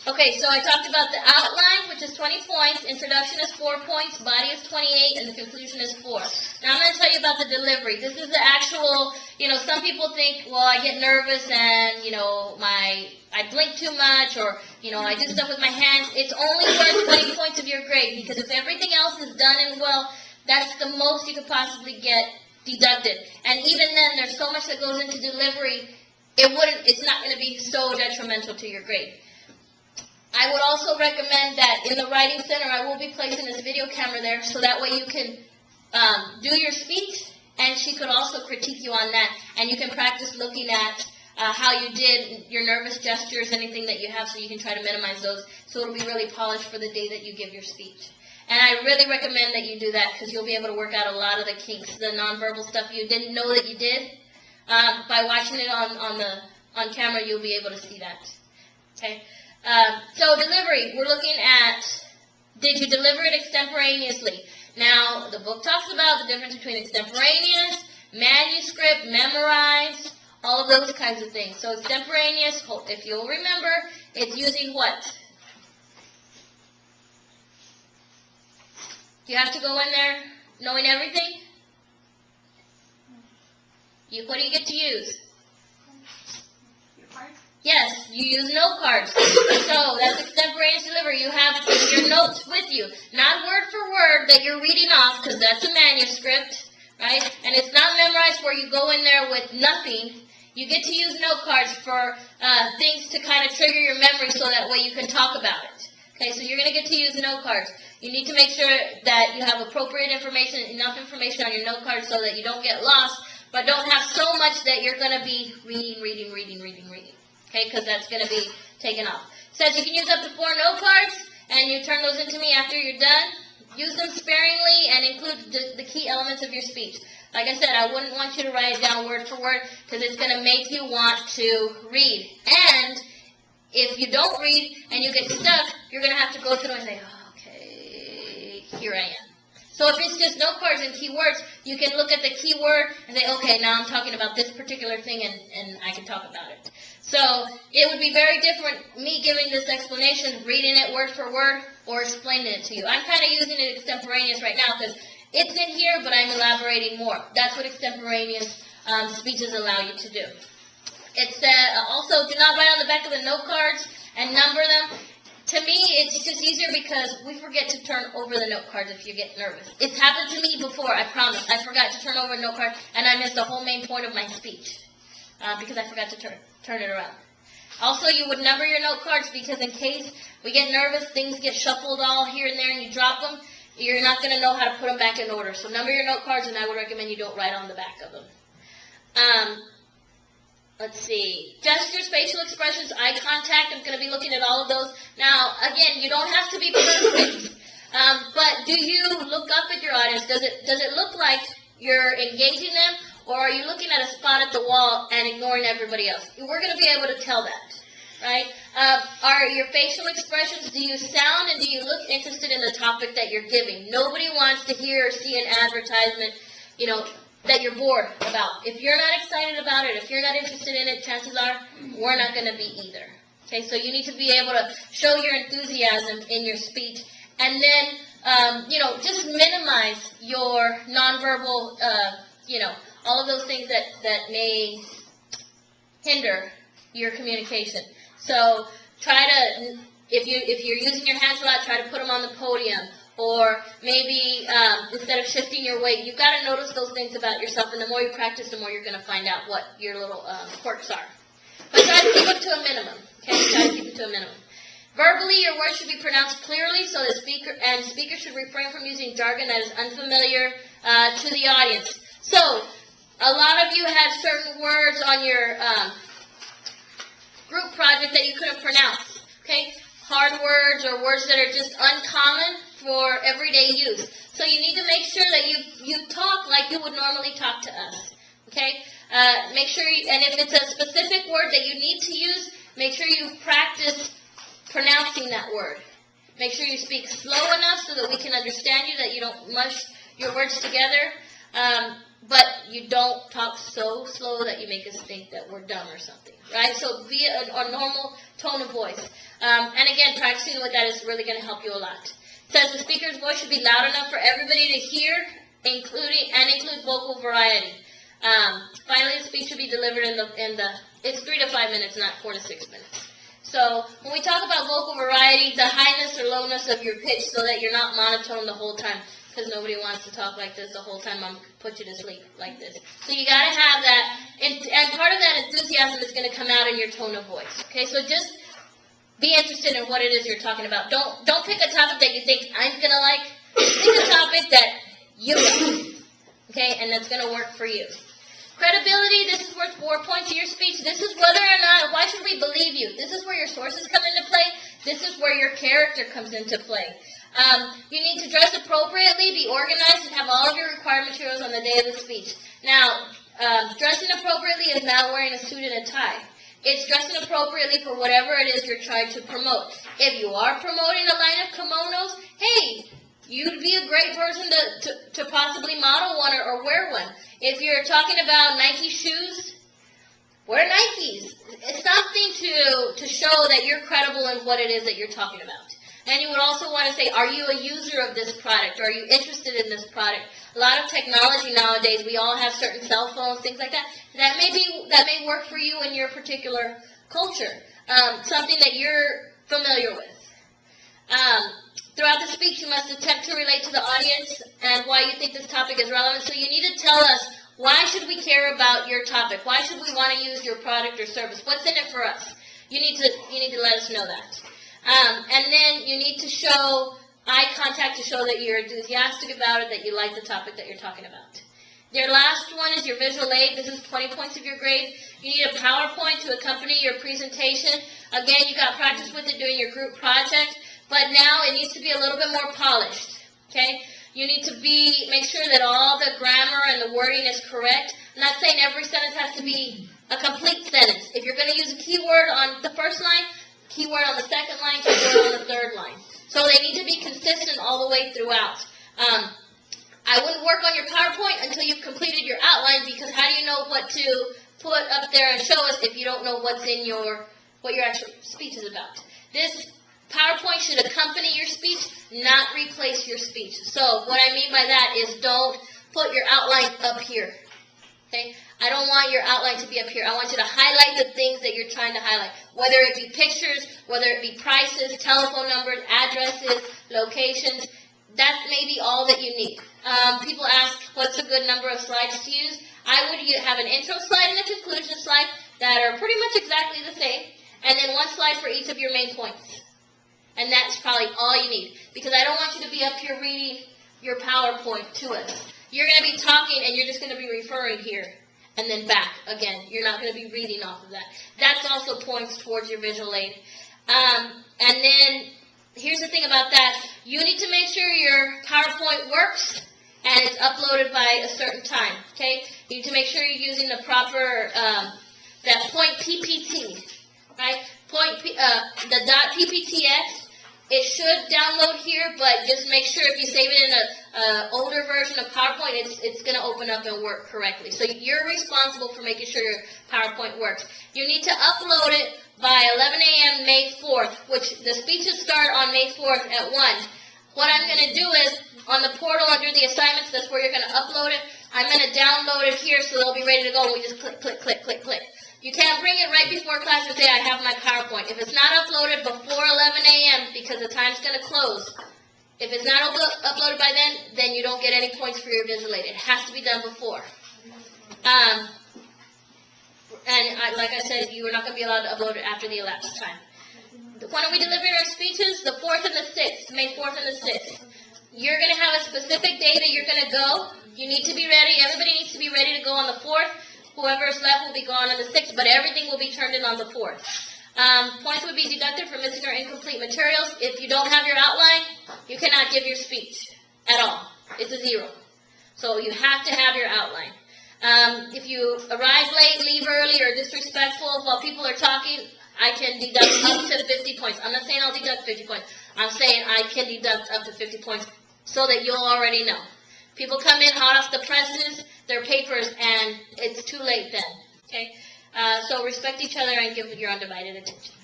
Okay, so I talked about the outline, which is 20 points, introduction is 4 points, body is 28, and the conclusion is 4. Now I'm going to tell you about the delivery. This is the actual, some people think, well, I get nervous and, I blink too much, or, I do stuff with my hands. It's only worth 20 points of your grade, because if everything else is done and well, that's the most you could possibly get deducted. And even then, there's so much that goes into delivery, it's not going to be so detrimental to your grade. I would also recommend that in the writing center, I will be placing this video camera there, so that way you can do your speech, and she could also critique you on that, and you can practice looking at how you did, your nervous gestures, anything that you have, so you can try to minimize those, so it'll be really polished for the day that you give your speech. And I really recommend that you do that, because you'll be able to work out a lot of the kinks, the nonverbal stuff you didn't know that you did. By watching it on camera, you'll be able to see that. Okay. So delivery, we're looking at, did you deliver it extemporaneously? Now, the book talks about the difference between extemporaneous, manuscript, memorized, all of those kinds of things. So extemporaneous, if you'll remember, it's using what? Do you have to go in there knowing everything? What do you get to use? Yes, you use note cards. So that's extemporaneous delivery. You have your notes with you. Not word for word that you're reading off, because that's a manuscript, right? And it's not memorized where you go in there with nothing. You get to use note cards for things to kind of trigger your memory, so that way you can talk about it. Okay, so you're going to get to use note cards. You need to make sure that you have appropriate information, enough information on your note cards so that you don't get lost, but don't have so much that you're going to be reading. Okay, because that's going to be taken off. It says you can use up to 4 note cards, and you turn those into me after you're done. Use them sparingly and include the key elements of your speech. Like I said, I wouldn't want you to write it down word for word, because it's going to make you want to read. And if you don't read and you get stuck, you're going to have to go through and say, oh, okay, here I am. So if it's just note cards and keywords, you can look at the keyword and say, okay, now I'm talking about this particular thing, and I can talk about it. So it would be very different, me giving this explanation, reading it word for word, or explaining it to you. I'm kind of using it extemporaneous right now, because it's in here, but I'm elaborating more. That's what extemporaneous speeches allow you to do. It said, also, do not write on the back of the note cards and number them. To me, it's just easier, because we forget to turn over the note cards if you get nervous. It's happened to me before, I promise. I forgot to turn over a note card, and I missed the whole main point of my speech because I forgot to turn it around. Also, you would number your note cards, because in case we get nervous, things get shuffled all here and there, and you drop them, you're not going to know how to put them back in order. So number your note cards, and I would recommend you don't write on the back of them. Let's see. Gestures, facial expressions, eye contact. I'm going to be looking at all of those. Now, again, you don't have to be perfect, but do you look up at your audience? Does it look like you're engaging them, or are you looking at a spot at the wall and ignoring everybody else? We're going to be able to tell that, right? Are your facial expressions, do you sound and do you look interested in the topic that you're giving? Nobody wants to hear or see an advertisement, that you're bored about. If you're not excited about it, if you're not interested in it, chances are we're not going to be either. Okay, so you need to be able to show your enthusiasm in your speech, and then, just minimize your nonverbal, all of those things that may hinder your communication. So try to, if you're using your hands a lot, try to put them on the podium. Or maybe instead of shifting your weight, you've got to notice those things about yourself, and the more you practice, the more you're going to find out what your little quirks are. But try to keep it to a minimum. Okay, try to keep it to a minimum. Verbally, your words should be pronounced clearly, so the speaker should refrain from using jargon that is unfamiliar to the audience. So, a lot of you had certain words on your group project that you couldn't pronounce. Okay, hard words or words that are just uncommon for everyday use. So you need to make sure that you talk like you would normally talk to us. Okay? Make sure, and if it's a specific word that you need to use, make sure you practice pronouncing that word. Make sure you speak slow enough so that we can understand you, that you don't mush your words together. but you don't talk so slow that you make us think that we're dumb or something, right? So be a normal tone of voice. And again, practicing with that is really going to help you a lot. It says the speaker's voice should be loud enough for everybody to hear, include vocal variety. Finally, the speech should be delivered it's 3 to 5 minutes, not 4 to 6 minutes. So when we talk about vocal variety, the highness or lowness of your pitch so that you're not monotone the whole time, because nobody wants to talk like this the whole time. I'm put you to sleep like this. So you got to have that, and part of that enthusiasm is going to come out in your tone of voice. Okay, so just be interested in what it is you're talking about. Don't pick a topic that you think I'm going to like. Pick a topic that you like, okay, and that's going to work for you. Credibility, this is worth 4 points of your speech. This is whether or not, why should we believe you? This is where your sources come into play. This is where your character comes into play. You need to dress appropriately, be organized, and have all of your required materials on the day of the speech. Now, dressing appropriately is not wearing a suit and a tie. It's dressing appropriately for whatever it is you're trying to promote. If you are promoting a line of kimonos, hey, you'd be a great person to possibly model one or wear one. If you're talking about Nike shoes, wear Nikes. It's something to show that you're credible in what it is that you're talking about. And you would also want to say, are you a user of this product? Or are you interested in this product? A lot of technology nowadays, we all have certain cell phones, things like that. That may work for you in your particular culture, something that you're familiar with. Throughout the speech, you must attempt to relate to the audience and why you think this topic is relevant. So you need to tell us, why should we care about your topic? Why should we want to use your product or service? What's in it for us? You need to let us know that. And then you need to show eye contact to show that you're enthusiastic about it, that you like the topic that you're talking about. Your last one is your visual aid. This is 20 points of your grade. You need a PowerPoint to accompany your presentation. Again, you got practice with it doing your group project, but now it needs to be a little bit more polished. Okay? You need to make sure that all the grammar and the wording is correct. I'm not saying every sentence has to be a complete sentence. If you're going to use a keyword on the first line, keyword on the second line, keyword on the third line. So they need to be consistent all the way throughout. I wouldn't work on your PowerPoint until you've completed your outline, because how do you know what to put up there and show us if you don't know what's in what your actual speech is about? This PowerPoint should accompany your speech, not replace your speech. So what I mean by that is don't put your outline up here. Okay? I don't want your outline to be up here. I want you to highlight the things that you're trying to highlight, whether it be pictures, whether it be prices, telephone numbers, addresses, locations. That may be all that you need. People ask, what's a good number of slides to use? I would have an intro slide and a conclusion slide that are pretty much exactly the same, and then one slide for each of your main points. And that's probably all you need, because I don't want you to be up here reading your PowerPoint to us. You're going to be talking, and you're just going to be referring here and then back again. You're not going to be reading off of that. That's also points towards your visual aid. And then here's the thing about that. You need to make sure your PowerPoint works and it's uploaded by a certain time. Okay? You need to make sure you're using the proper that point PPT, right? The .pptx. It should download here, but just make sure if you save it in an older version of PowerPoint, it's going to open up and work correctly. So you're responsible for making sure your PowerPoint works. You need to upload it by 11 a.m. May 4th, which the speeches start on May 4th at 1. What I'm going to do is, on the portal under the assignments, that's where you're going to upload it. I'm going to download it here so they'll be ready to go, and we just click, click, click, click, click. You can't bring it right before class and say, I have my PowerPoint. If it's not uploaded before 11 a.m., because the time's going to close, if it's not uploaded by then you don't get any points for your visual aid. It has to be done before. Like I said, you are not going to be allowed to upload it after the elapsed time. When are we delivering our speeches? The 4th and the 6th, May 4th and the 6th. You're going to have a specific day that you're going to go. You need to be ready. Everybody needs to be ready to go on the 4th. Whoever is left will be gone on the 6th, but everything will be turned in on the 4th. Points would be deducted for missing or incomplete materials. If you don't have your outline, you cannot give your speech at all. It's a 0. So you have to have your outline. If you arrive late, leave early, or disrespectful while people are talking, I can deduct up to 50 points. I'm not saying I'll deduct 50 points. I'm saying I can deduct up to 50 points so that you'll already know. People come in hot off the presses, their papers, and it's too late then. Okay? So respect each other and give your undivided attention.